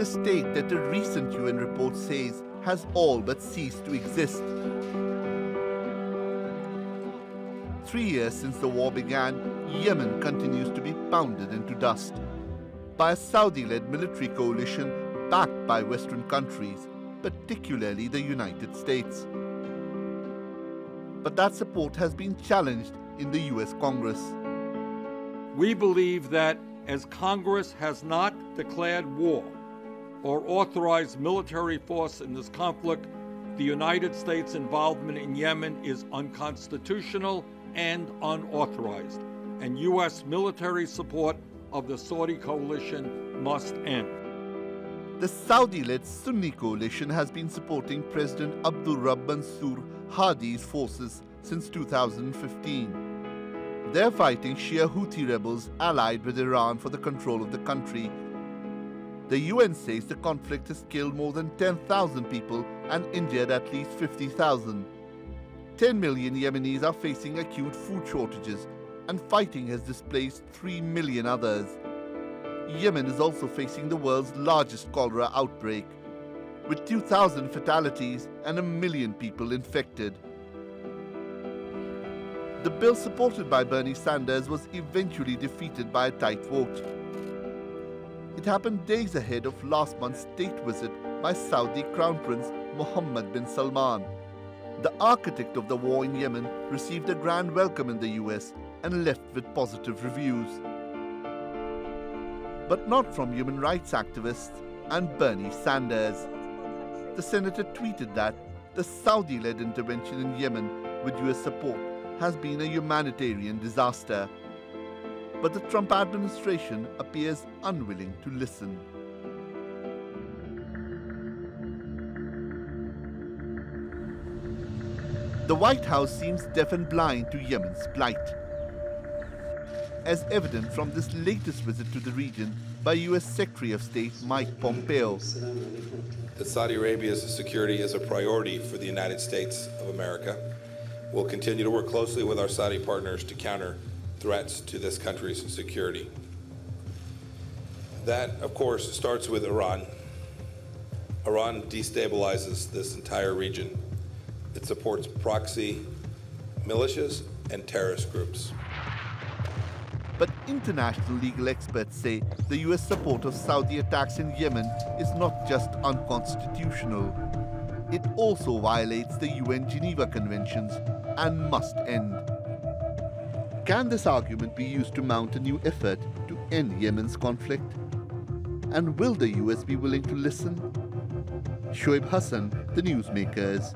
a state that a recent UN report says has all but ceased to exist. 3 years since the war began, Yemen continues to be pounded into dust by a Saudi-led military coalition backed by Western countries, particularly the United States. But that support has been challenged in the US Congress. We believe that as Congress has not declared war or authorized military force in this conflict, the United States' involvement in Yemen is unconstitutional and unauthorized, and U.S. military support of the Saudi coalition must end. The Saudi-led Sunni coalition has been supporting President Abdul Rabb Mansour Hadi's forces since 2015. They're fighting Shia Houthi rebels allied with Iran for the control of the country. The UN says the conflict has killed more than 10,000 people and injured at least 50,000. 10 million Yemenis are facing acute food shortages, and fighting has displaced 3 million others. Yemen is also facing the world's largest cholera outbreak, with 2,000 fatalities and 1 million people infected. The bill supported by Bernie Sanders was eventually defeated by a tight vote. It happened days ahead of last month's state visit by Saudi Crown Prince Mohammed bin Salman. The architect of the war in Yemen received a grand welcome in the US and left with positive reviews. But not from human rights activists and Bernie Sanders. The senator tweeted that the Saudi-led intervention in Yemen with US support has been a humanitarian disaster. But the Trump administration appears unwilling to listen. The White House seems deaf and blind to Yemen's plight, as evident from this latest visit to the region by US Secretary of State Mike Pompeo. That Saudi Arabia's security is a priority for the United States of America. We'll continue to work closely with our Saudi partners to counter threats to this country's security. That, of course, starts with Iran. Iran destabilizes this entire region. It supports proxy militias and terrorist groups. But international legal experts say the US support of Saudi attacks in Yemen is not just unconstitutional. It also violates the UN Geneva Conventions and must end. Can this argument be used to mount a new effort to end Yemen's conflict? And will the US be willing to listen? Shoaib Hassan, The Newsmakers.